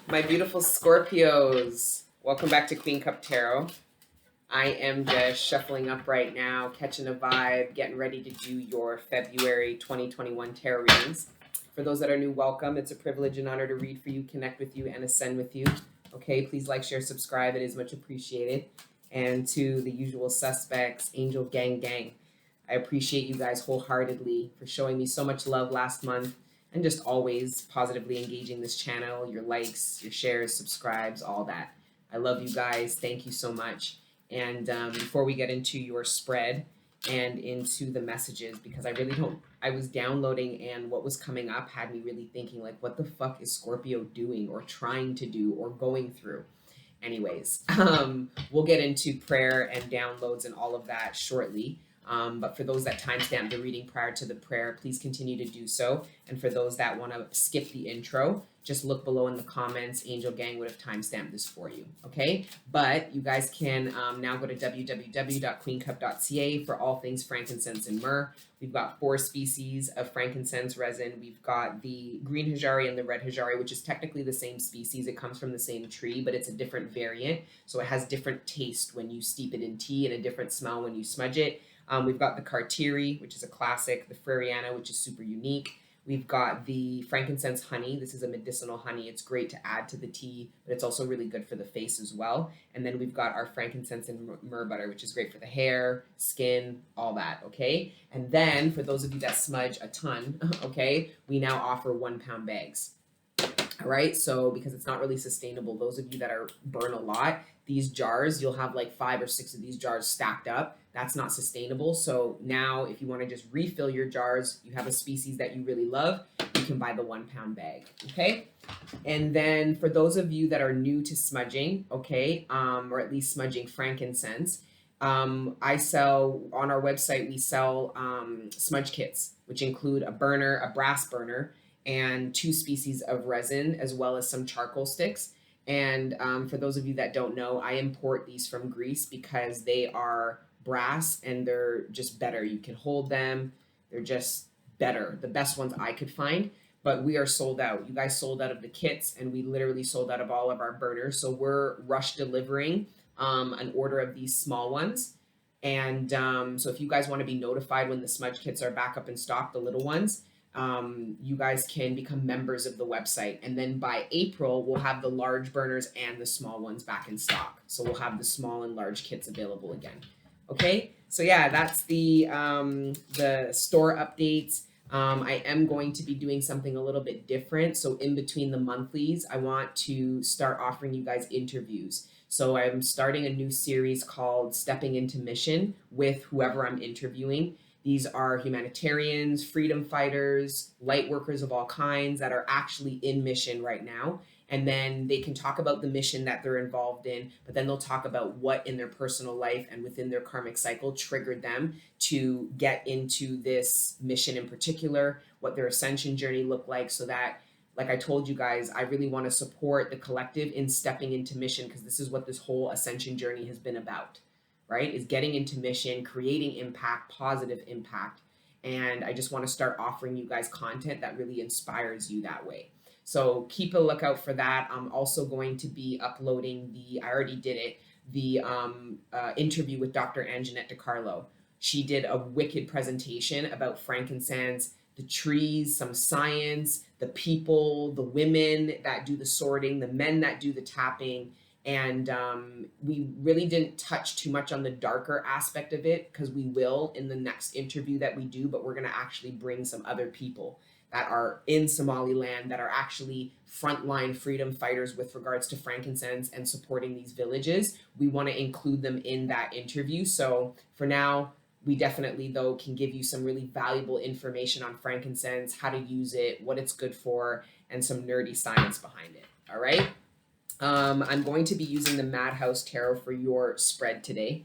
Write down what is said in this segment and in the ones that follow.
My beautiful Scorpios, welcome back to Queen Cup Tarot. I am just shuffling up right now, catching a vibe, getting ready to do your February 2021 tarot readings. For those that are new, welcome. It's a privilege and honor to read for you, connect with you, and ascend with you. Okay, please like, share, subscribe. It is much appreciated. And to the usual suspects, Angel Gang Gang, I appreciate you guys wholeheartedly for showing me so much love last month and just always positively engaging this channel, your likes, your shares, subscribes, all that. I love you guys. Thank you so much. And before we get into your spread and into the messages, because I really don't, I was downloading and what was coming up had me really thinking, like, what the fuck is Scorpio doing or trying to do or going through? Anyways, we'll get into prayer and downloads and all of that shortly. But for those that timestamp the reading prior to the prayer, please continue to do so. And for those that want to skip the intro, just look below in the comments. Angel Gang would have timestamped this for you. Okay. But you guys can now go to www.queencup.ca for all things frankincense and myrrh. We've got 4 species of frankincense resin. We've got the green hajari and the red hajari, which is technically the same species. It comes from the same tree, but it's a different variant. So it has different taste when you steep it in tea and a different smell when you smudge it. We've got the Cartieri, which is a classic, the Freriana, which is super unique. We've got the frankincense honey. This is a medicinal honey. It's great to add to the tea, but it's also really good for the face as well. And then we've got our frankincense and myrrh butter, which is great for the hair, skin, all that, okay? And then for those of you that smudge a ton, okay, we now offer 1 pound bags. All right, so because it's not really sustainable, those of you that burn a lot, these jars, you'll have like 5 or 6 of these jars stacked up. That's not sustainable. So now if you want to just refill your jars, you have a species that you really love, you can buy the 1 pound bag. Okay. And then for those of you that are new to smudging, okay, or at least smudging frankincense, I sell on our website, we sell smudge kits, which include a burner, a brass burner, and 2 species of resin, as well as some charcoal sticks. And for those of you that don't know, I import these from Greece because they are brass and they're just better. You can hold them. They're just better. The best ones I could find. But we are sold out. You guys sold out of the kits, and we literally sold out of all of our burners. So we're rush delivering an order of these small ones. And so if you guys want to be notified when the smudge kits are back up in stock, the little ones, you guys can become members of the website. And then by April, we'll have the large burners and the small ones back in stock. So we'll have the small and large kits available again. Okay, so yeah, that's the store updates. I am going to be doing something a little bit different. So in between the monthlies, I want to start offering you guys interviews. So I'm starting a new series called Stepping into Mission with whoever I'm interviewing. These are humanitarians, freedom fighters, light workers of all kinds that are actually in mission right now. And then they can talk about the mission that they're involved in, but then they'll talk about what in their personal life and within their karmic cycle triggered them to get into this mission in particular, what their ascension journey looked like, so that, like I told you guys, I really want to support the collective in stepping into mission, because this is what this whole ascension journey has been about, right? Is getting into mission, creating impact, positive impact. And I just want to start offering you guys content that really inspires you that way. So keep a lookout for that. I'm also going to be uploading I already did it, the interview with Dr. Anjanette DiCarlo. She did a wicked presentation about frankincense, the trees, some science, the people, the women that do the sorting, the men that do the tapping. And we really didn't touch too much on the darker aspect of it, because we will in the next interview that we do, but we're going to actually bring some other people that are in Somaliland that are actually frontline freedom fighters with regards to frankincense and supporting these villages. We want to include them in that interview. So for now, we definitely, though, can give you some really valuable information on frankincense, how to use it, what it's good for, and some nerdy science behind it. All right. I'm going to be using the Madhouse Tarot for your spread today.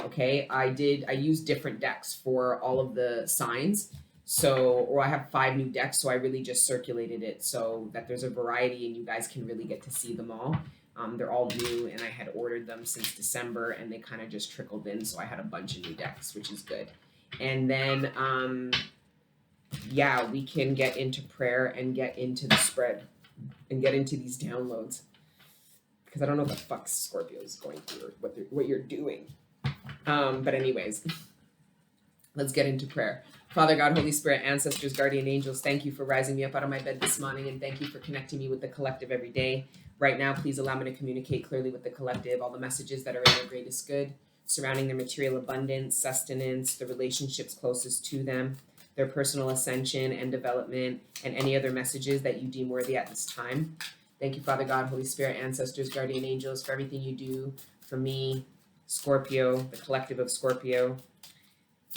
Okay. I used different decks for all of the signs. Or I have 5 new decks, so I really just circulated it so that there's a variety and you guys can really get to see them all. They're all new, and I had ordered them since December, and they kind of just trickled in, so I had a bunch of new decks, which is good. And then, yeah, we can get into prayer and get into the spread. and get into these downloads, because I don't know what the fuck Scorpio is going through or what you're doing. But anyways, let's get into prayer. Father God, Holy Spirit, ancestors, guardian angels, thank you for rising me up out of my bed this morning, and thank you for connecting me with the collective every day. Right now, please allow me to communicate clearly with the collective, all the messages that are in their greatest good, surrounding their material abundance, sustenance, the relationships closest to them, their personal ascension and development, and any other messages that you deem worthy at this time. Thank you, Father God, Holy Spirit, ancestors, guardian angels, for everything you do for me, Scorpio, the collective of Scorpio,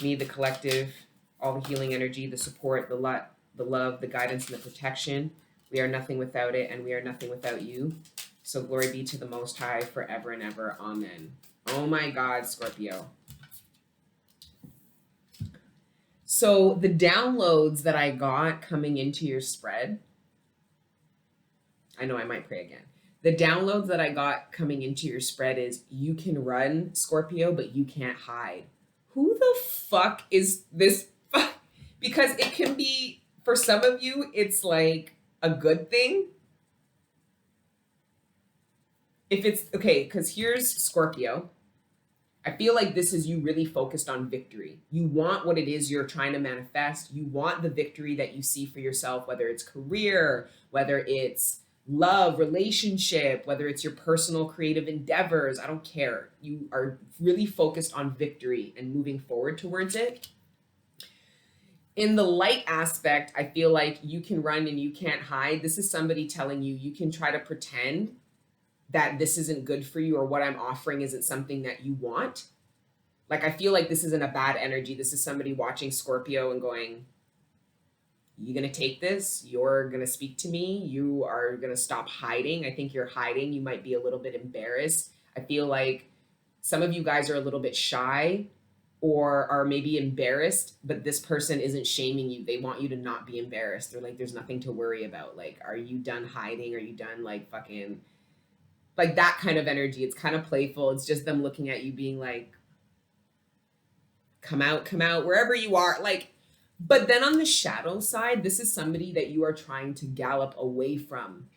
me, the collective, all the healing energy, the support, the love, the guidance, and the protection. We are nothing without it, and we are nothing without you. So glory be to the Most High forever and ever. Amen. Oh my God, Scorpio. So the downloads that I got coming into your spread, I know I might pray again. The downloads that I got coming into your spread is you can run, Scorpio, but you can't hide. Who the fuck is this? Because it can be, for some of you, it's like a good thing. If it's, okay, because here's Scorpio. I feel like this is you really focused on victory. You want what it is you're trying to manifest. You want the victory that you see for yourself, whether it's career, whether it's love, relationship, whether it's your personal creative endeavors. I don't care. You are really focused on victory and moving forward towards it. In the light aspect, I feel like you can run and you can't hide. This is somebody telling you, you can try to pretend that this isn't good for you or what I'm offering isn't something that you want. Like, I feel like this isn't a bad energy. This is somebody watching Scorpio and going, you going to take this? You're going to speak to me? You are going to stop hiding? I think you're hiding. You might be a little bit embarrassed. I feel like some of you guys are a little bit shy or are maybe embarrassed, but this person isn't shaming you. They want you to not be embarrassed. They're like, there's nothing to worry about. Like, are you done hiding? Are you done like fucking, like that kind of energy? It's kind of playful. It's just them looking at you being like, come out, wherever you are. Like, but then on the shadow side, this is somebody that you are trying to gallop away from,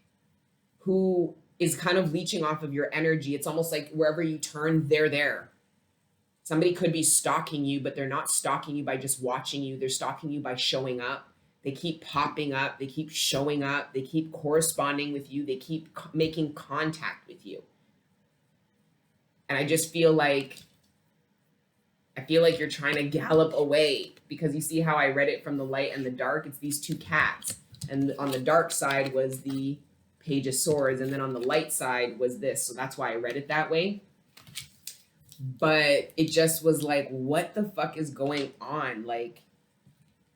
who is kind of leeching off of your energy. It's almost like wherever you turn, they're there. Somebody could be stalking you, but they're not stalking you by just watching you. They're stalking you by showing up. They keep popping up. They keep showing up. They keep corresponding with you. They keep making contact with you. And I just feel like, you're trying to gallop away, because you see how I read it from the light and the dark? It's these two cats. And on the dark side was the Page of Swords. And then on the light side was this. So that's why I read it that way. But it just was like, what the fuck is going on? Like,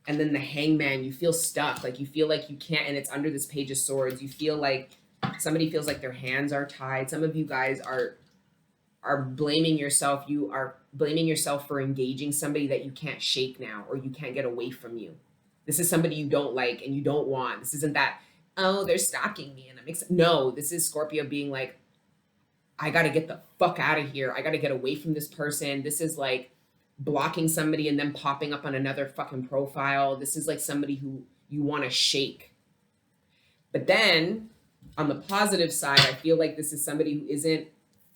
and then the Hangman, you feel stuck. Like, you feel like you can't, and it's under this Page of Swords. You feel like somebody feels like their hands are tied. Some of you guys are blaming yourself. You are blaming yourself for engaging somebody that you can't shake now, or you can't get away from you. This is somebody you don't like and you don't want. This isn't that, oh, they're stalking me and no, this is Scorpio being like, I got to get the fuck out of here. I got to get away from this person. This is like blocking somebody and then popping up on another fucking profile. This is like somebody who you want to shake. But then on the positive side, I feel like this is somebody who isn't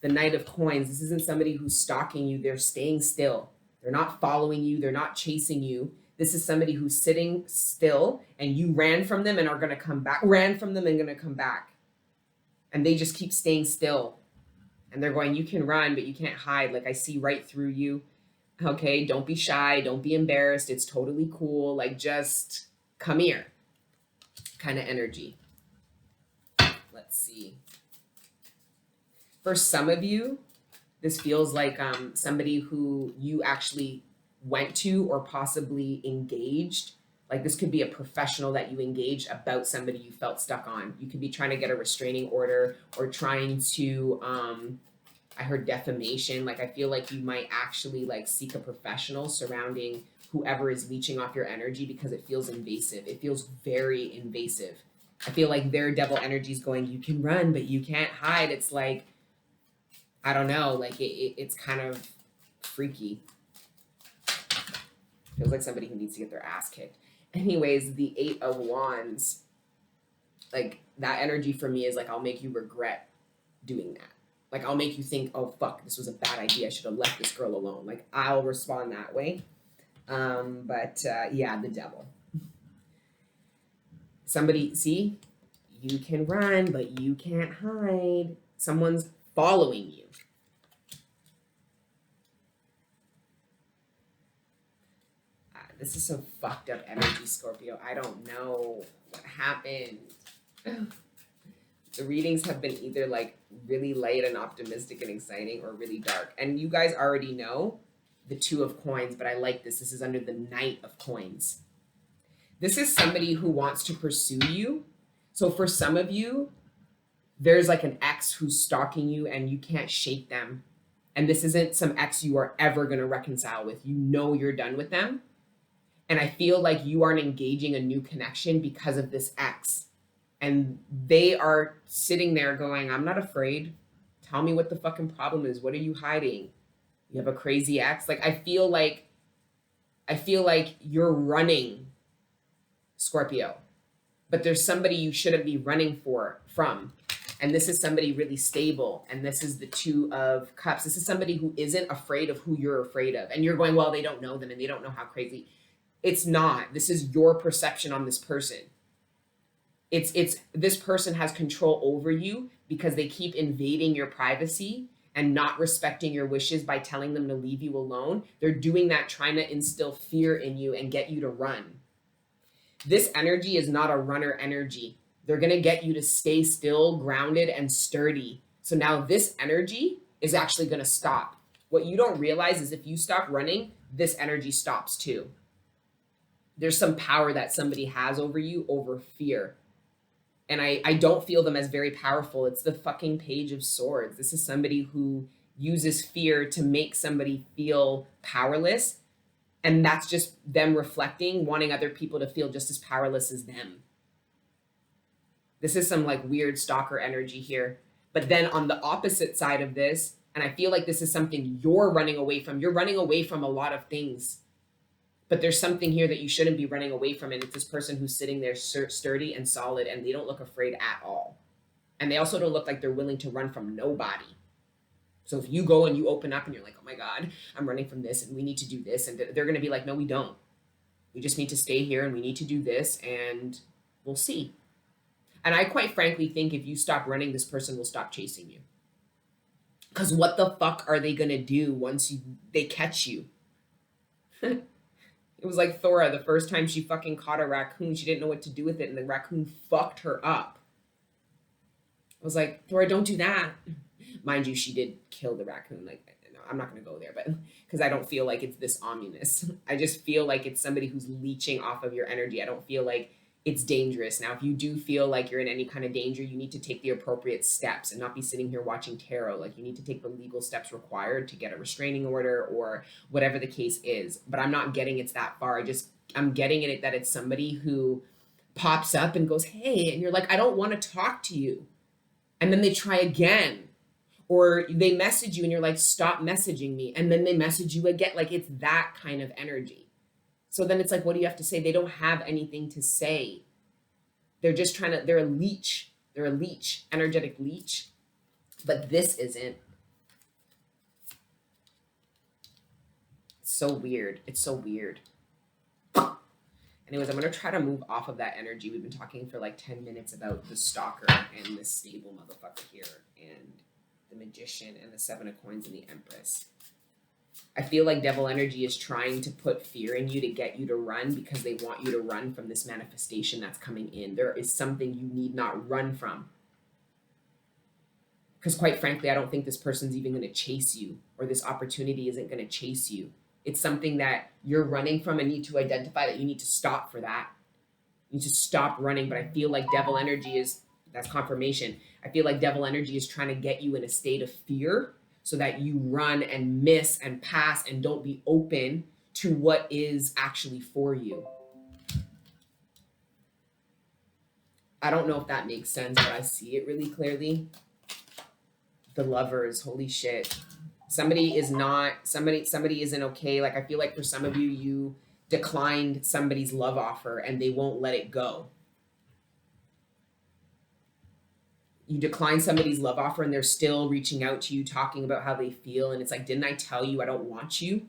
the Knight of Coins. This isn't somebody who's stalking you. They're staying still. They're not following you. They're not chasing you. This is somebody who's sitting still, and you ran from them and are going to come back. Ran from them and going to come back. And they just keep staying still. And they're going, you can run, but you can't hide. Like, I see right through you. Okay, don't be shy. Don't be embarrassed. It's totally cool. Like, just come here kind of energy. Let's see. For some of you, this feels like somebody who you actually went to or possibly engaged. Like, this could be a professional that you engaged about somebody you felt stuck on. You could be trying to get a restraining order or trying to, I heard defamation. Like, I feel like you might actually like seek a professional surrounding whoever is leeching off your energy, because it feels invasive. It feels very invasive. I feel like their devil energy is going, you can run, but you can't hide. It's like, I don't know, like it's kind of freaky. Feels like somebody who needs to get their ass kicked. Anyways, the 8 of Wands. Like that energy for me is like, I'll make you regret doing that. Like I'll make you think, oh fuck, this was a bad idea. I should have left this girl alone. Like I'll respond that way. Yeah, the devil. Somebody, see, you can run, but you can't hide. Someone's following you. This is some fucked up energy, Scorpio. I don't know what happened. The readings have been either like really light and optimistic and exciting or really dark. And you guys already know the Two of Coins, but I like this. This is under the Knight of Coins. This is somebody who wants to pursue you. So for some of you, there's like an ex who's stalking you and you can't shake them. And this isn't some ex you are ever going to reconcile with. You know you're done with them. And I feel like you aren't engaging a new connection because of this ex. And they are sitting there going, I'm not afraid. Tell me what the fucking problem is. What are you hiding? You have a crazy ex? Like, I feel like you're running, Scorpio. But there's somebody you shouldn't be running from. And this is somebody really stable. And this is the Two of Cups. This is somebody who isn't afraid of who you're afraid of. And you're going, well, they don't know them and they don't know how crazy. It's not. This is your perception on this person. It's this person has control over you because they keep invading your privacy and not respecting your wishes by telling them to leave you alone. They're doing that, trying to instill fear in you and get you to run. This energy is not a runner energy. They're going to get you to stay still, grounded, and sturdy. So now this energy is actually going to stop. What you don't realize is if you stop running, this energy stops too. There's some power that somebody has over you over fear. And I don't feel them as very powerful. It's the fucking Page of Swords. This is somebody who uses fear to make somebody feel powerless. And that's just them reflecting, wanting other people to feel just as powerless as them. This is some like weird stalker energy here. But then on the opposite side of this, and I feel like this is something you're running away from. You're running away from a lot of things. But there's something here that you shouldn't be running away from. And it's this person who's sitting there sturdy and solid, and they don't look afraid at all. And they also don't look like they're willing to run from nobody. So if you go and you open up and you're like, oh my God, I'm running from this and we need to do this. And they're going to be like, no, we don't. We just need to stay here and we need to do this and we'll see. And I quite frankly think if you stop running, this person will stop chasing you. Because what the fuck are they going to do once they catch you? It was like Thora, the first time she fucking caught a raccoon, she didn't know what to do with it, and the raccoon fucked her up. I was like, Thora, don't do that. Mind you, she did kill the raccoon. Like, no, I'm not going to go there, but because I don't feel like it's this ominous. I just feel like it's somebody who's leeching off of your energy. I don't feel like it's dangerous. Now, if you do feel like you're in any kind of danger, you need to take the appropriate steps and not be sitting here watching tarot. Like, you need to take the legal steps required to get a restraining order or whatever the case is. But I'm not getting it's that far. I'm getting it that it's somebody who pops up and goes, hey, and you're like, I don't want to talk to you. And then they try again. Or they message you and you're like, stop messaging me. And then they message you again. Like, it's that kind of energy. So then it's like, what do you have to say? They don't have anything to say. They're just they're a leech. They're a leech, energetic leech. But this isn't. It's so weird. It's so weird. Anyways, I'm going to try to move off of that energy. We've been talking for like 10 minutes about the stalker and this stable motherfucker here. And the Magician and the Seven of Coins and the Empress. I feel like devil energy is trying to put fear in you to get you to run because they want you to run from this manifestation that's coming in. There is something you need not run from. Because quite frankly, I don't think this person's even going to chase you, or this opportunity isn't going to chase you. It's something that you're running from and need to identify that you need to stop for that. You need to stop running. But I feel like devil energy that's confirmation. I feel like devil energy is trying to get you in a state of fear so that you run and miss and pass and don't be open to what is actually for you. I don't know if that makes sense, but I see it really clearly. The Lovers, holy shit. Somebody isn't okay. Like, I feel like for some of you, you declined somebody's love offer and they won't let it go. you decline somebody's love offer and they're still reaching out to you, talking about how they feel. And it's like, didn't I tell you I don't want you?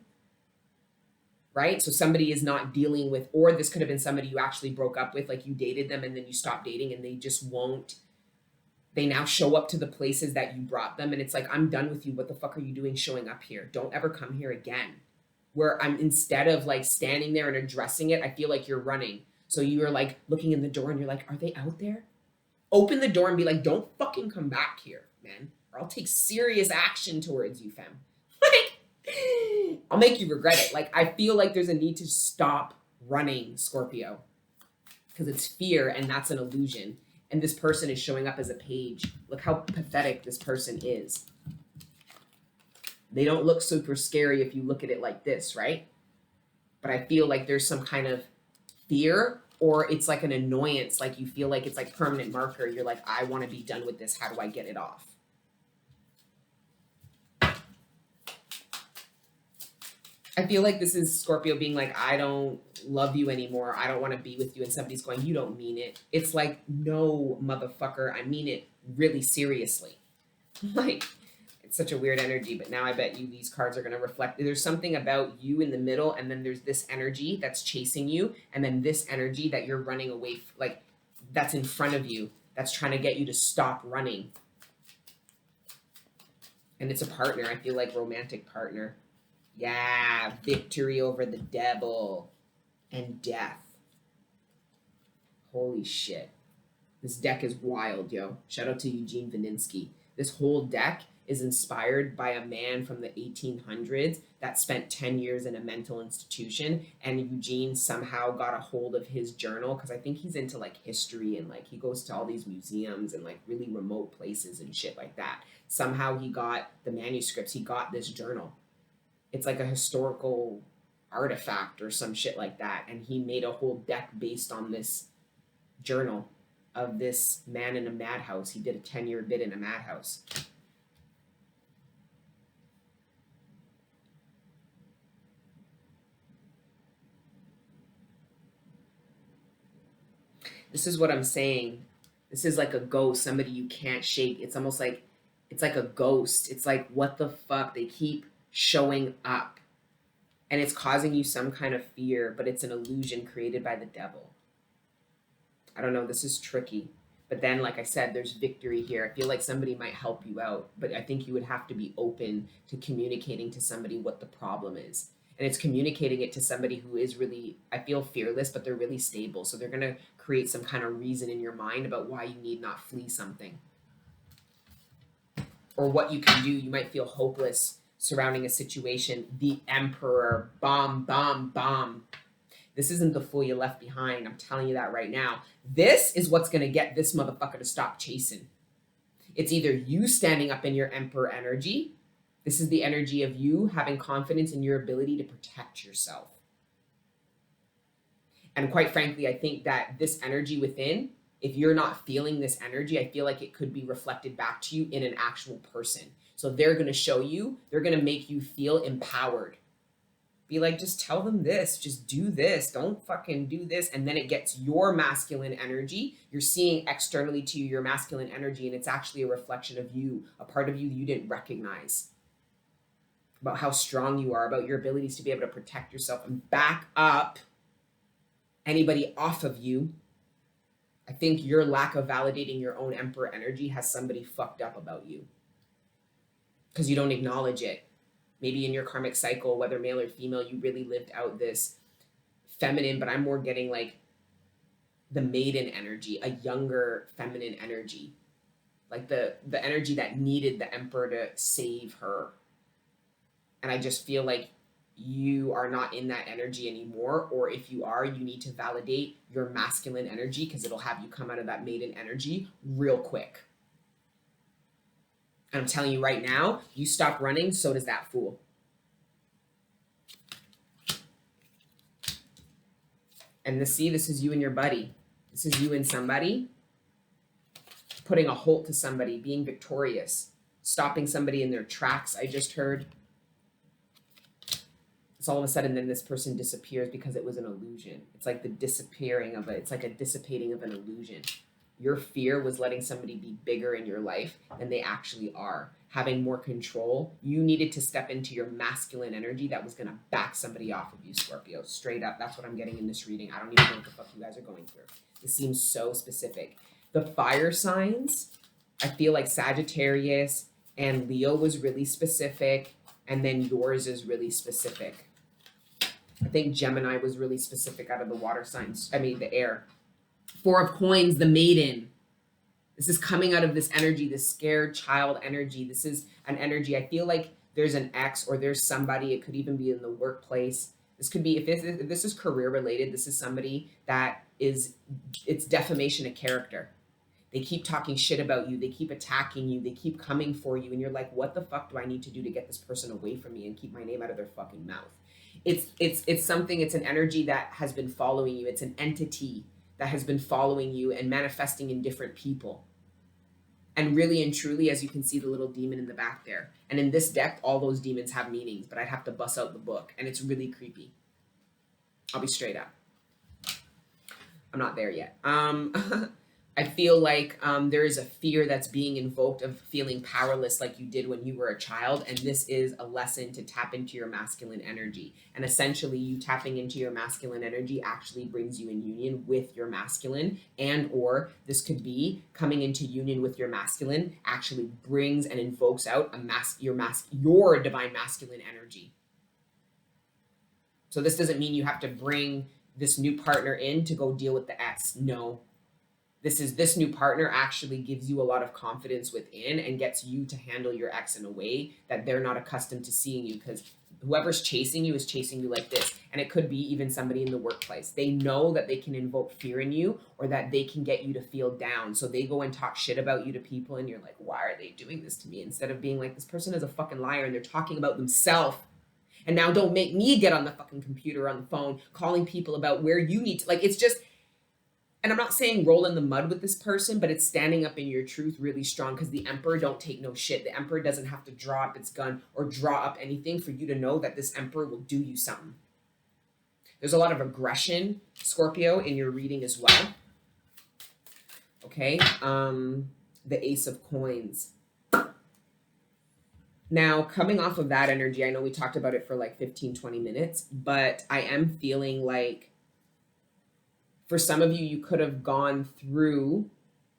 Right? So somebody is not dealing with, or this could have been somebody you actually broke up with, like you dated them and then you stopped dating and they just won't, they now show up to the places that you brought them. And it's like, I'm done with you. What the fuck are you doing showing up here? Don't ever come here again. Where I'm, instead of like standing there and addressing it, I feel like you're running. So you're like looking in the door and you're like, are they out there? Open the door and be like, don't fucking come back here, man, or I'll take serious action towards you, femme. Like, I'll make you regret it. Like, I feel like there's a need to stop running, Scorpio, because it's fear and that's an illusion. And this person is showing up as a page. Look how pathetic this person is. They don't look super scary if you look at it like this, right? But I feel like there's some kind of fear, or it's like an annoyance, like you feel like it's like permanent marker. You're like, I want to be done with this. How do I get it off? I feel like this is Scorpio being like, I don't love you anymore. I don't want to be with you. And somebody's going, you don't mean it. It's like, no, motherfucker, I mean it really seriously. Like, it's such a weird energy, but now I bet you these cards are going to reflect. There's something about you in the middle, and then there's this energy that's chasing you, and then this energy that you're running away, like that's in front of you, that's trying to get you to stop running. And it's a partner. I feel like romantic partner. Yeah, victory over the devil and death. Holy shit. This deck is wild, yo. Shout out to Eugene Vininsky. This whole deck is inspired by a man from the 1800s that spent 10 years in a mental institution, and Eugene somehow got a hold of his journal, because I think he's into like history and like he goes to all these museums and like really remote places and shit like that. Somehow he got the manuscripts, he got this journal. It's like a historical artifact or some shit like that, and he made a whole deck based on this journal of this man in a madhouse. He did a 10-year bid in a madhouse. This is what I'm saying. This is like a ghost, somebody you can't shake. It's almost like, it's like a ghost. It's like, what the fuck? They keep showing up. And it's causing you some kind of fear, but it's an illusion created by the devil. I don't know. This is tricky. But then, like I said, there's victory here. I feel like somebody might help you out, but I think you would have to be open to communicating to somebody what the problem is. And it's communicating it to somebody who is really, I feel, fearless, but they're really stable. So they're going to create some kind of reason in your mind about why you need not flee something. Or what you can do. You might feel hopeless surrounding a situation. The Emperor, bomb, bomb, bomb. This isn't the fool you left behind. I'm telling you that right now. This is what's going to get this motherfucker to stop chasing. It's either you standing up in your Emperor energy. This is the energy of you having confidence in your ability to protect yourself. And quite frankly, I think that this energy within, if you're not feeling this energy, I feel like it could be reflected back to you in an actual person. So they're going to show you, they're going to make you feel empowered. Be like, just tell them this, just do this, don't fucking do this. And then it gets your masculine energy. You're seeing externally to you your masculine energy, and it's actually a reflection of you, a part of you you didn't recognize. About how strong you are, about your abilities to be able to protect yourself and back up anybody off of you. I think your lack of validating your own Emperor energy has somebody fucked up about you. Because you don't acknowledge it. Maybe in your karmic cycle, whether male or female, you really lived out this feminine, but I'm more getting like the maiden energy, a younger feminine energy. Like the energy that needed the Emperor to save her. And I just feel like you are not in that energy anymore. Or if you are, you need to validate your masculine energy, because it'll have you come out of that maiden energy real quick. And I'm telling you right now, you stop running, so does that fool. And this is you and your buddy. This is you and somebody putting a halt to somebody, being victorious, stopping somebody in their tracks, I just heard. It's all of a sudden then this person disappears because it was an illusion. It's like the disappearing of it. It's like a dissipating of an illusion. Your fear was letting somebody be bigger in your life than they actually are, having more control. You needed to step into your masculine energy that was going to back somebody off of you, Scorpio. Straight up. That's what I'm getting in this reading. I don't even know what the fuck you guys are going through. This seems so specific. The fire signs, I feel like Sagittarius and Leo was really specific, and then yours is really specific. I think Gemini was really specific out of the water signs. I mean, the air. Four of Coins, the maiden. This is coming out of this energy, this scared child energy. This is an energy. I feel like there's an ex or there's somebody. It could even be in the workplace. This could be, if this is career related, this is somebody that is, it's defamation of character. They keep talking shit about you. They keep attacking you. They keep coming for you. And you're like, what the fuck do I need to do to get this person away from me and keep my name out of their fucking mouth? It's something, it's an energy that has been following you. It's an entity that has been following you and manifesting in different people. And really and truly, as you can see the little demon in the back there. And in this deck, all those demons have meanings, but I'd have to bust out the book. And it's really creepy. I'll be straight up. I'm not there yet. I feel like there is a fear that's being invoked of feeling powerless like you did when you were a child. And this is a lesson to tap into your masculine energy. And essentially you tapping into your masculine energy actually brings you in union with your masculine, and or this could be coming into union with your masculine actually brings and invokes out your divine masculine energy. So this doesn't mean you have to bring this new partner in to go deal with the ex. No. This new partner actually gives you a lot of confidence within and gets you to handle your ex in a way that they're not accustomed to seeing you, because whoever's chasing you is chasing you like this. And it could be even somebody in the workplace. They know that they can invoke fear in you or that they can get you to feel down. So they go and talk shit about you to people and you're like, why are they doing this to me? Instead of being like, this person is a fucking liar and they're talking about themselves. And now don't make me get on the fucking computer, on the phone, calling people about where you need to, like, it's just, and I'm not saying roll in the mud with this person, but it's standing up in your truth really strong, because the Emperor don't take no shit. The Emperor doesn't have to draw up its gun or draw up anything for you to know that this Emperor will do you something. There's a lot of aggression, Scorpio, in your reading as well. Okay, the Ace of Coins. Now, coming off of that energy, I know we talked about it for like 15, 20 minutes, but I am feeling like for some of you, you could have gone through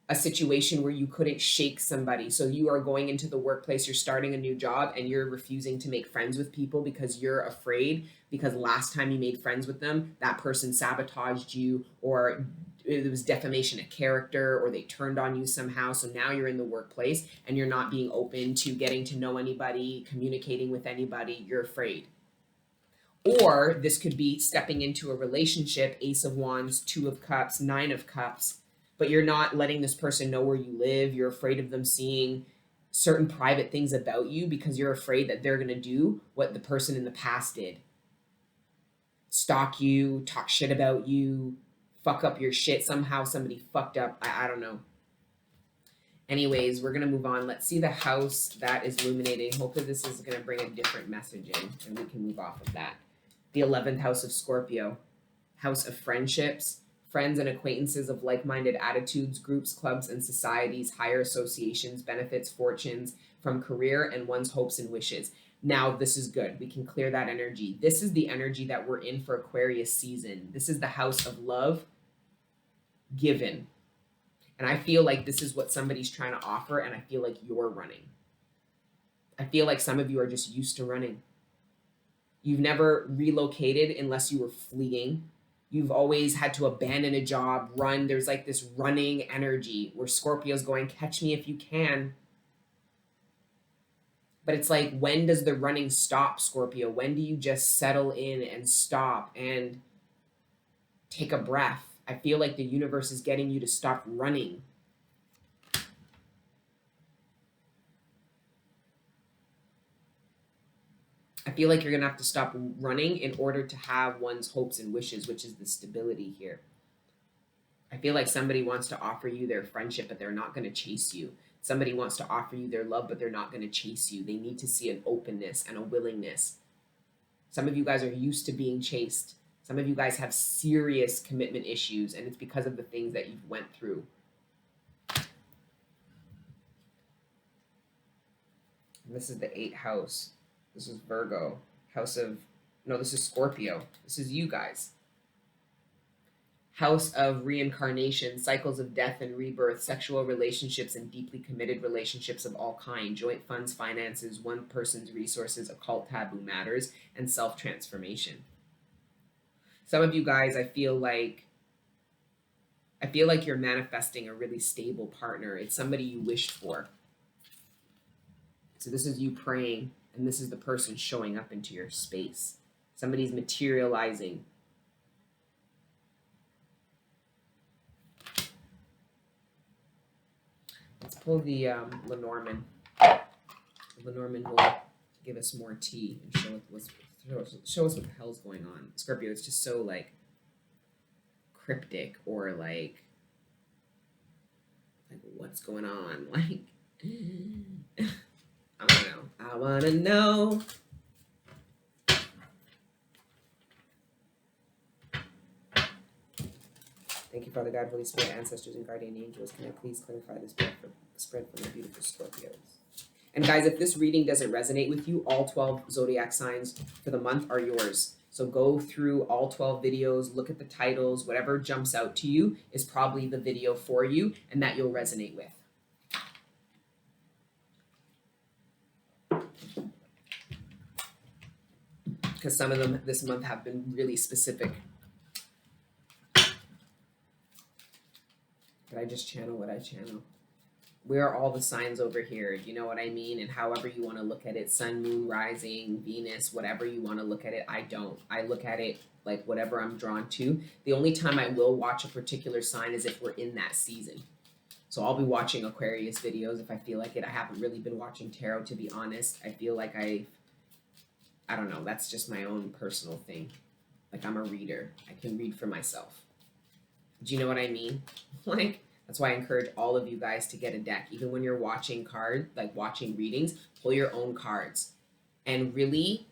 a situation where you couldn't shake somebody. So you are going into the workplace, you're starting a new job, and you're refusing to make friends with people because you're afraid, because last time you made friends with them, that person sabotaged you, or it was defamation of character, or they turned on you somehow. So now you're in the workplace and you're not being open to getting to know anybody, communicating with anybody. You're afraid. Or this could be stepping into a relationship, Ace of Wands, Two of Cups, Nine of Cups, but you're not letting this person know where you live. You're afraid of them seeing certain private things about you because you're afraid that they're going to do what the person in the past did. Stalk you, talk shit about you, fuck up your shit. Somehow somebody fucked up. I don't know. Anyways, we're going to move on. Let's see the house that is illuminating. Hopefully this is going to bring a different message in and we can move off of that. The 11th house of Scorpio, house of friendships, friends and acquaintances of like-minded attitudes, groups, clubs, and societies, higher associations, benefits, fortunes from career, and one's hopes and wishes. Now, this is good. We can clear that energy. This is the energy that we're in for Aquarius season. This is the house of love given. And I feel like this is what somebody's trying to offer, and I feel like you're running. I feel like some of you are just used to running. You've never relocated unless you were fleeing. You've always had to abandon a job, run. There's like this running energy where Scorpio's going, catch me if you can. But it's like, when does the running stop, Scorpio? When do you just settle in and stop and take a breath? I feel like the universe is getting you to stop running. I feel like you're going to have to stop running in order to have one's hopes and wishes, which is the stability here. I feel like somebody wants to offer you their friendship, but they're not going to chase you. Somebody wants to offer you their love, but they're not going to chase you. They need to see an openness and a willingness. Some of you guys are used to being chased. Some of you guys have serious commitment issues, and it's because of the things that you've went through. And this is the 8th house. This is Virgo. No, this is Scorpio. This is you guys. House of reincarnation, cycles of death and rebirth, sexual relationships and deeply committed relationships of all kind, joint funds, finances, one person's resources, occult taboo matters, and self-transformation. Some of you guys, I feel like you're manifesting a really stable partner. It's somebody you wished for. So this is you praying, and this is the person showing up into your space. Somebody's materializing. Let's pull the Lenormand. Lenormand will give us more tea and show us what the hell's going on. Scorpio, it's just so like cryptic or like what's going on? Like I don't know. I wanna know. Thank you, Father God, Holy Spirit, ancestors, and guardian angels. Can I please clarify this spread for my beautiful Scorpios? And guys, if this reading doesn't resonate with you, all 12 zodiac signs for the month are yours. So go through all 12 videos, look at the titles, whatever jumps out to you is probably the video for you and that you'll resonate with. Because some of them this month have been really specific. But I just channel what I channel. Where are all the signs over here? You know what I mean? And however you want to look at it, sun, moon, rising, Venus, whatever you want to look at it, I don't. I look at it like whatever I'm drawn to. The only time I will watch a particular sign is if we're in that season. So I'll be watching Aquarius videos if I feel like it. I haven't really been watching tarot, to be honest. I feel like I don't know. That's just my own personal thing. Like I'm a reader. I can read for myself. Do you know what I mean? Like, that's why I encourage all of you guys to get a deck. Even when you're watching watching readings, pull your own cards. And really,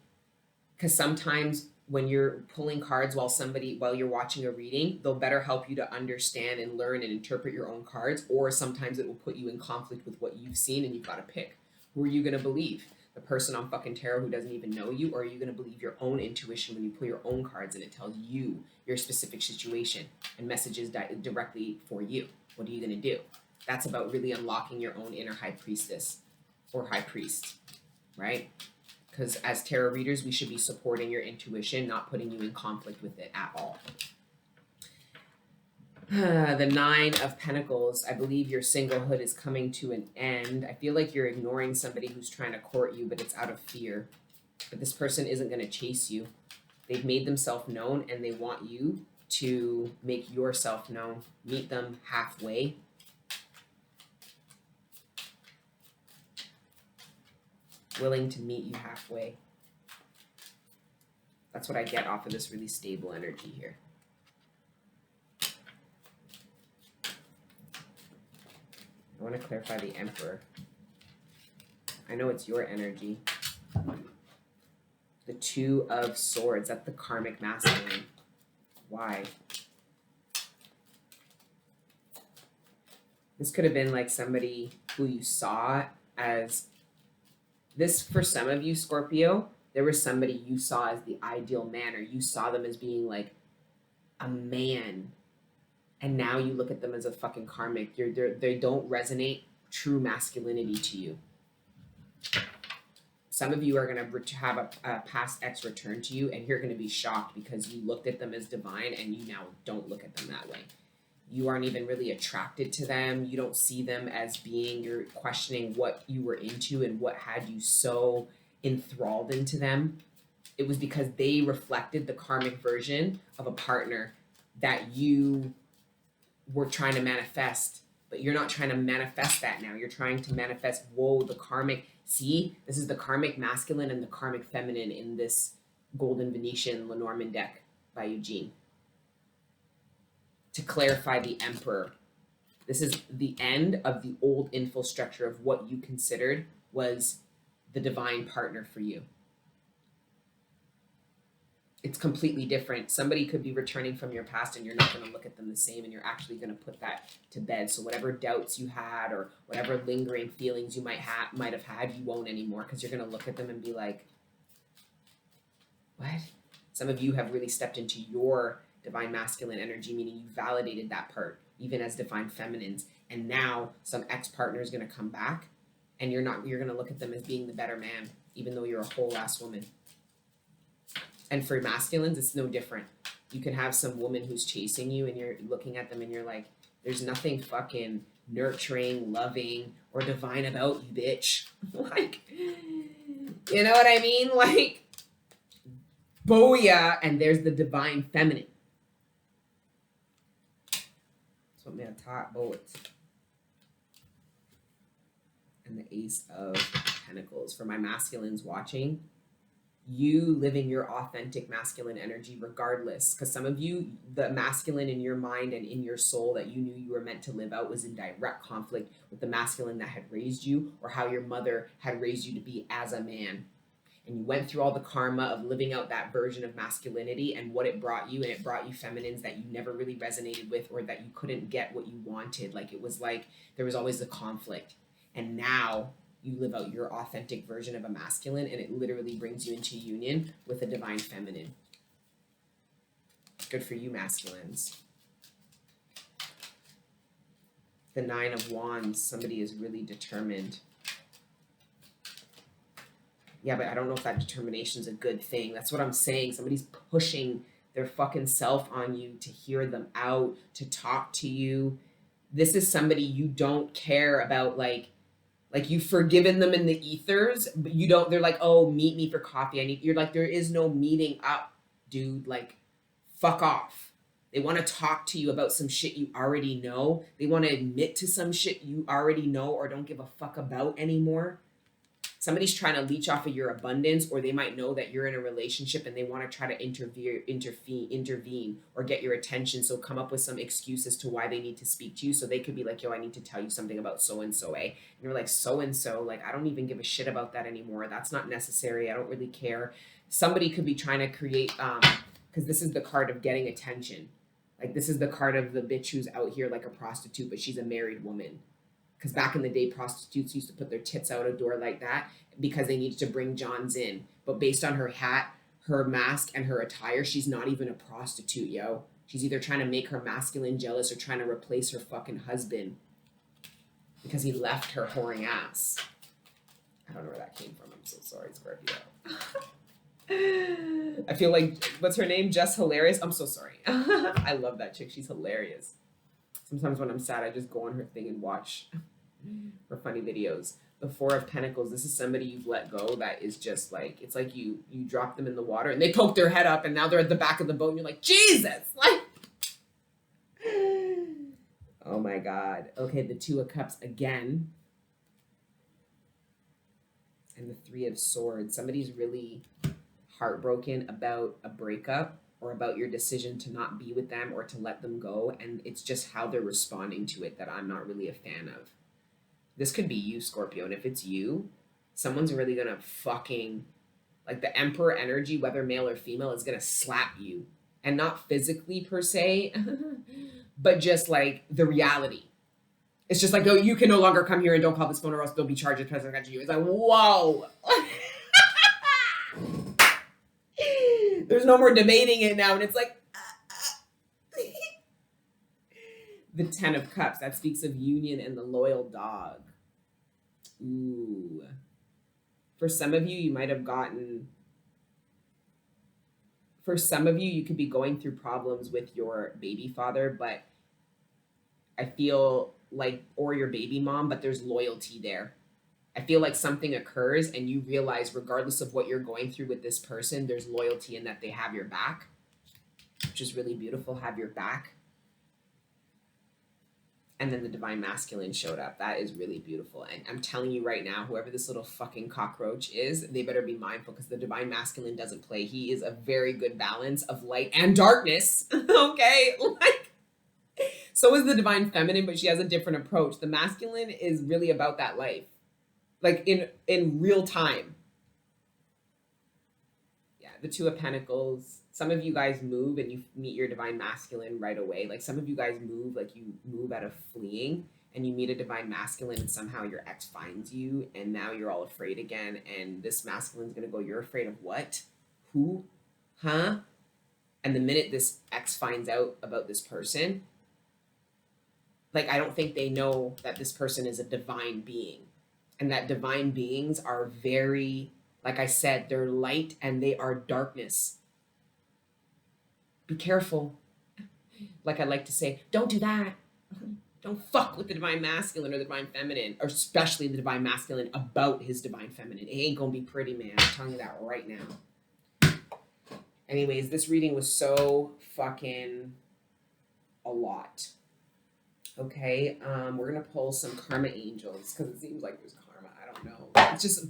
because sometimes when you're pulling cards while you're watching a reading, they'll better help you to understand and learn and interpret your own cards. Or sometimes it will put you in conflict with what you've seen and you've got to pick. Who are you going to believe? The person on fucking tarot who doesn't even know you? Or are you going to believe your own intuition when you pull your own cards and it tells you your specific situation and messages directly for you? What are you going to do? That's about really unlocking your own inner high priestess or high priest, right? Because as tarot readers, we should be supporting your intuition, not putting you in conflict with it at all. The 9 of Pentacles. I believe your singlehood is coming to an end. I feel like you're ignoring somebody who's trying to court you, but it's out of fear. But this person isn't going to chase you. They've made themselves known and they want you to make yourself known. Meet them halfway. Willing to meet you halfway. That's what I get off of this really stable energy here. I want to clarify the Emperor. I know it's your energy. The 2 of Swords. That's the karmic masculine. Why? This could have been like somebody who you saw as this. For some of you, Scorpio, there was somebody you saw as the ideal man, or you saw them as being like a man. And now you look at them as a fucking karmic. They don't resonate true masculinity to you. Some of you are going to have a past ex return to you, and you're going to be shocked because you looked at them as divine and you now don't look at them that way. You aren't even really attracted to them. You don't see them as being, you're questioning what you were into and what had you so enthralled into them. It was because they reflected the karmic version of a partner that you were trying to manifest, but you're not trying to manifest that now. You're trying to manifest, whoa, the karmic. See, this is the karmic masculine and the karmic feminine in this Golden Venetian Lenormand deck by Eugene. To clarify the Emperor, this is the end of the old info structure of what you considered was the divine partner for you. It's completely different. Somebody could be returning from your past and you're not going to look at them the same, and you're actually going to put that to bed. So whatever doubts you had or whatever lingering feelings you might have had, you won't anymore, because you're going to look at them and be like, what? Some of you have really stepped into your divine masculine energy, meaning you validated that part, even as divine feminines. And now some ex-partner is going to come back, and you're going to look at them as being the better man, even though you're a whole ass woman. And for masculines, it's no different. You can have some woman who's chasing you and you're looking at them and you're like, there's nothing fucking nurturing, loving, or divine about you, bitch. Like, you know what I mean? Like, booyah, and there's the divine feminine. That's what made top bullets. And the Ace of Pentacles. For my masculines watching, you living your authentic masculine energy regardless, because some of you, the masculine in your mind and in your soul that you knew you were meant to live out was in direct conflict with the masculine that had raised you, or how your mother had raised you to be as a man. And you went through all the karma of living out that version of masculinity and what it brought you, and it brought you feminines that you never really resonated with, or that you couldn't get what you wanted. Like, it was like there was always a conflict. And now you live out your authentic version of a masculine, and it literally brings you into union with a divine feminine. Good for you, masculines. The Nine of Wands. Somebody is really determined. Yeah, but I don't know if that determination is a good thing. That's what I'm saying. Somebody's pushing their fucking self on you to hear them out, to talk to you. This is somebody you don't care about, like you've forgiven them in the ethers, but you don't, they're like, oh, meet me for coffee. You're like, there is no meeting up, dude. Like, fuck off. They want to talk to you about some shit you already know. They want to admit to some shit you already know or don't give a fuck about anymore. Somebody's trying to leech off of your abundance, or they might know that you're in a relationship and they want to try to intervene or get your attention. So come up with some excuse as to why they need to speak to you. So they could be like, yo, I need to tell you something about so-and-so, eh? And you're like, so-and-so, like, I don't even give a shit about that anymore. That's not necessary. I don't really care. Somebody could be trying to create, because this is the card of getting attention. Like, this is the card of the bitch who's out here like a prostitute, but she's a married woman. Because back in the day, prostitutes used to put their tits out a door like that because they needed to bring Johns in. But based on her hat, her mask, and her attire, she's not even a prostitute, yo. She's either trying to make her masculine jealous or trying to replace her fucking husband because he left her whoring ass. I don't know where that came from. I'm so sorry, Scorpio. I feel like, what's her name? Just Hilarious. I'm so sorry. I love that chick. She's hilarious. Sometimes when I'm sad, I just go on her thing and watch her funny videos. The Four of Pentacles. This is somebody you've let go that is just like, it's like you drop them in the water and they poke their head up and now they're at the back of the boat and you're like, Jesus! Like, oh my God. Okay, the Two of Cups again. And the Three of Swords. Somebody's really heartbroken about a breakup or about your decision to not be with them or to let them go. And it's just how they're responding to it that I'm not really a fan of. This could be you, Scorpio. And if it's you, someone's really going to fucking, like, the Emperor energy, whether male or female, is going to slap you. And not physically per se, but just like the reality. It's just like, oh, you can no longer come here and don't call this phone or else they'll be charged with trespassing against you. It's like, whoa. There's no more debating it now. And it's like, the Ten of Cups. That speaks of union and the loyal dog. Ooh. For some of you, you might have gotten... For some of you, you could be going through problems with your baby father, but I feel like, or your baby mom, but there's loyalty there. I feel like something occurs and you realize, regardless of what you're going through with this person, there's loyalty in that they have your back, which is really beautiful. Have your back. And then the Divine Masculine showed up. That is really beautiful. And I'm telling you right now, whoever this little fucking cockroach is, they better be mindful, because the Divine Masculine doesn't play. He is a very good balance of light and darkness. Okay? Like, so is the Divine Feminine, but she has a different approach. The masculine is really about that life. Like in real time. Yeah, the Two of Pentacles. Some of you guys move and you meet your divine masculine right away. Like some of you guys move, like you move out of fleeing and you meet a divine masculine and somehow your ex finds you and now you're all afraid again. And this masculine's going to go, you're afraid of what? Who? Huh? And the minute this ex finds out about this person, like I don't think they know that this person is a divine being. And that divine beings are very, like I said, they're light and they are darkness. Be careful. Like I like to say, don't do that. Don't fuck with the divine masculine or the divine feminine, or especially the divine masculine about his divine feminine. It ain't gonna be pretty, man. I'm telling you that right now. Anyways, this reading was so fucking a lot. Okay, we're gonna pull some karma angels because it seems like there's karma. I don't know.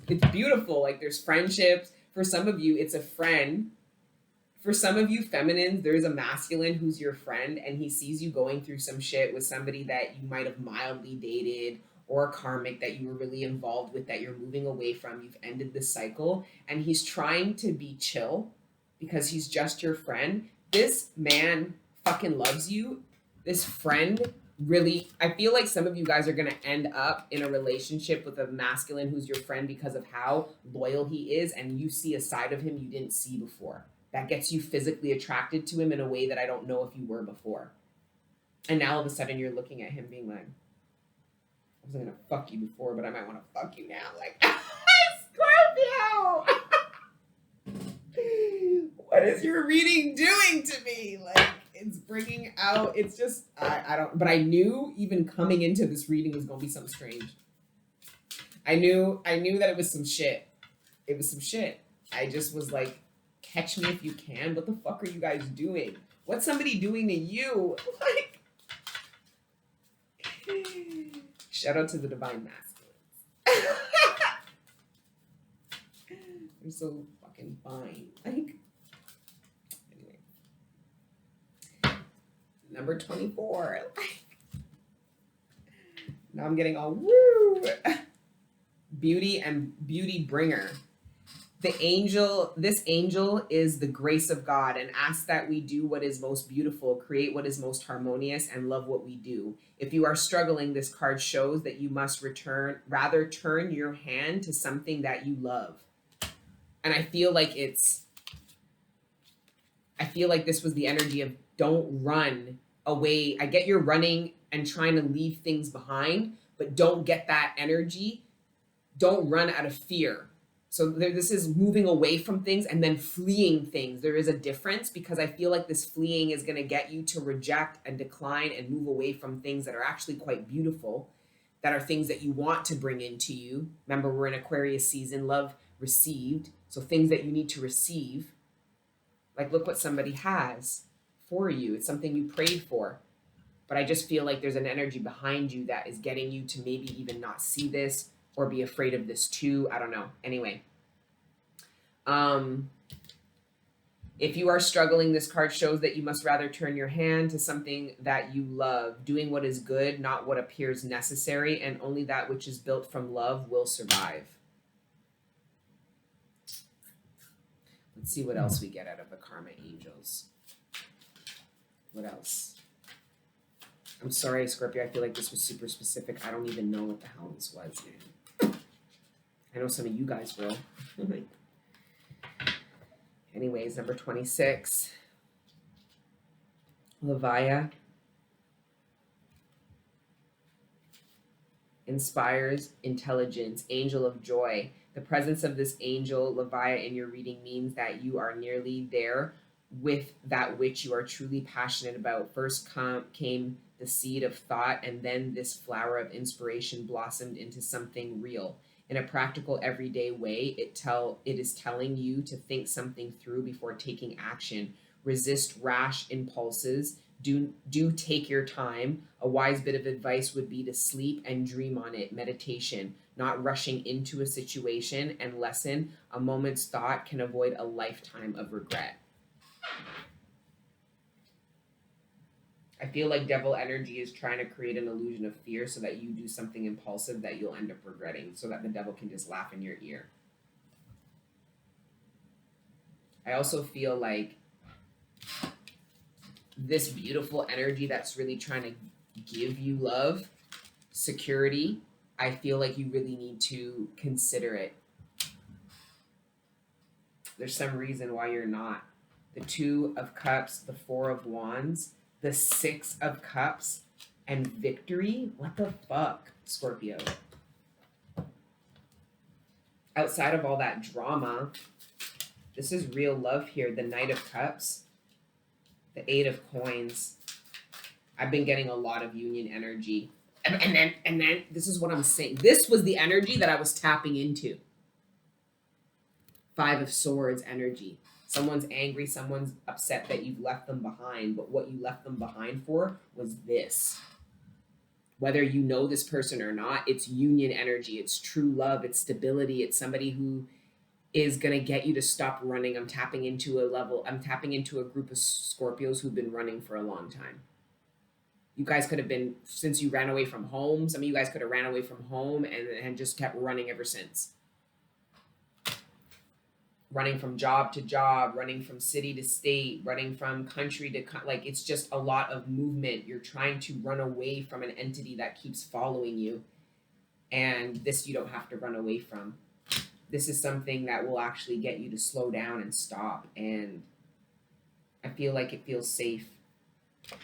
It's beautiful. Like there's friendships. For some of you, it's a friend. For some of you feminines, there's a masculine who's your friend and he sees you going through some shit with somebody that you might have mildly dated or a karmic that you were really involved with that you're moving away from. You've ended the cycle and he's trying to be chill because he's just your friend. This man fucking loves you. This friend really, I feel like some of you guys are going to end up in a relationship with a masculine who's your friend because of how loyal he is and you see a side of him you didn't see before. That gets you physically attracted to him in a way that I don't know if you were before. And now all of a sudden you're looking at him being like, I wasn't going to fuck you before, but I might want to fuck you now. Like, Scorpio! What is your reading doing to me? Like, it's bringing out, it's just, I don't, but I knew even coming into this reading was going to be something strange. I knew that it was some shit. It was some shit. I just was like, catch me if you can. What the fuck are you guys doing? What's somebody doing to you? Like, shout out to the divine masculines. They're so fucking fine. Like, anyway. Number 24. Now I'm getting all woo. Beauty and beauty bringer. This angel is the grace of God and asks that we do what is most beautiful, create what is most harmonious, and love what we do. If you are struggling, this card shows that you must rather turn your hand to something that you love. And I feel like this was the energy of don't run away. I get you're running and trying to leave things behind, but don't get that energy. Don't run out of fear. So this is moving away from things and then fleeing things. There is a difference because I feel like this fleeing is going to get you to reject and decline and move away from things that are actually quite beautiful, that are things that you want to bring into you. Remember, we're in Aquarius season, love received. So things that you need to receive, like look what somebody has for you. It's something you prayed for. But I just feel like there's an energy behind you that is getting you to maybe even not see this or be afraid of this too. I don't know. Anyway. If you are struggling, this card shows that you must rather turn your hand to something that you love, doing what is good, not what appears necessary, and only that which is built from love will survive. Let's see what else we get out of the karma angels. What else? I'm sorry, Scorpio. I feel like this was super specific. I don't even know what the hell this was, man. I know some of you guys will. Anyways, number 26. Levaya inspires intelligence, angel of joy. The presence of this angel, Levaya, in your reading means that you are nearly there with that which you are truly passionate about. First came the seed of thought, and then this flower of inspiration blossomed into something real. In a practical, everyday way, it is telling you to think something through before taking action. Resist rash impulses. Do take your time. A wise bit of advice would be to sleep and dream on it. Meditation, not rushing into a situation. And lesson, a moment's thought can avoid a lifetime of regret. I feel like devil energy is trying to create an illusion of fear so that you do something impulsive that you'll end up regretting, so that the devil can just laugh in your ear. I also feel like this beautiful energy that's really trying to give you love, security, I feel like you really need to consider it. There's some reason why you're not. The Two of Cups, the Four of Wands, the Six of Cups, and victory. What the fuck, Scorpio? Outside of all that drama, this is real love here. The Knight of Cups, the Eight of Coins. I've been getting a lot of union energy. And then this is what I'm saying. This was the energy that I was tapping into. Five of Swords energy. Someone's angry, someone's upset that you've left them behind, but what you left them behind for was this. Whether you know this person or not, it's union energy, it's true love, it's stability, it's somebody who is going to get you to stop running. I'm tapping into a group of Scorpios who've been running for a long time. You guys could have been, since you ran away from home, some of you guys could have ran away from home and just kept running ever since. Running from job to job, running from city to state, running from country to like, it's just a lot of movement. You're trying to run away from an entity that keeps following you. And this you don't have to run away from. This is something that will actually get you to slow down and stop. And I feel like it feels safe.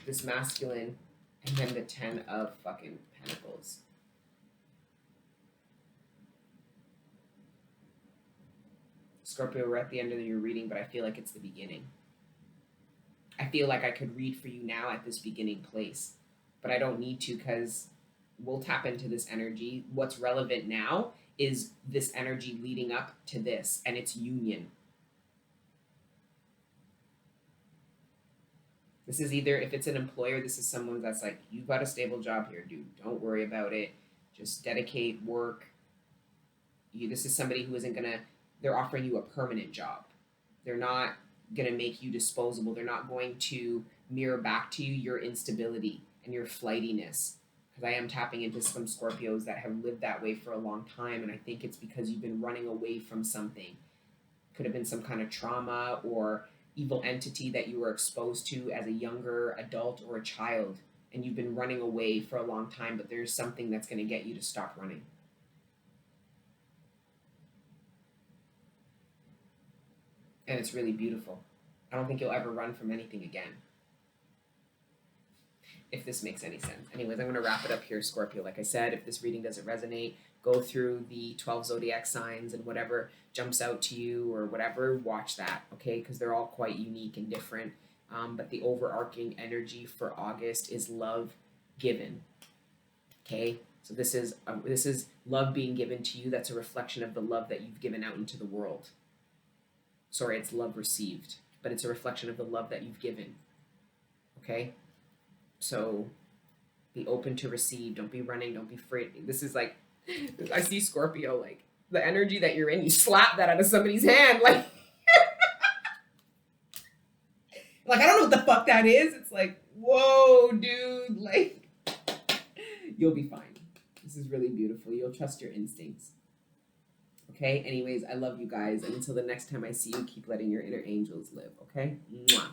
This masculine, and then the 10 of fucking Pentacles. Scorpio, we're at the end of your reading, but I feel like it's the beginning. I feel like I could read for you now at this beginning place, but I don't need to because we'll tap into this energy. What's relevant now is this energy leading up to this, and it's union. This is either, if it's an employer, this is someone that's like, you've got a stable job here, dude. Don't worry about it. Just dedicate, work. This is somebody who isn't going to, they're offering you a permanent job. They're not going to make you disposable. They're not going to mirror back to you your instability and your flightiness. Because I am tapping into some Scorpios that have lived that way for a long time. And I think it's because you've been running away from something. Could have been some kind of trauma or evil entity that you were exposed to as a younger adult or a child. And you've been running away for a long time, but there's something that's going to get you to stop running. And it's really beautiful. I don't think you'll ever run from anything again. If this makes any sense. Anyways, I'm going to wrap it up here, Scorpio. Like I said, if this reading doesn't resonate, go through the 12 zodiac signs and whatever jumps out to you or whatever, watch that, okay? Because they're all quite unique and different. But the overarching energy for August is love given, okay? So this is love being given to you. That's a reflection of the love that you've given out into the world. Sorry, it's love received, but it's a reflection of the love that you've given. Okay? So be open to receive. Don't be running. Don't be afraid. This is like, I see Scorpio, like the energy that you're in, you slap that out of somebody's hand. Like, like, I don't know what the fuck that is. It's like, whoa, dude. Like, you'll be fine. This is really beautiful. You'll trust your instincts. Okay, anyways, I love you guys. And until the next time I see you, keep letting your inner angels live, okay? Mwah.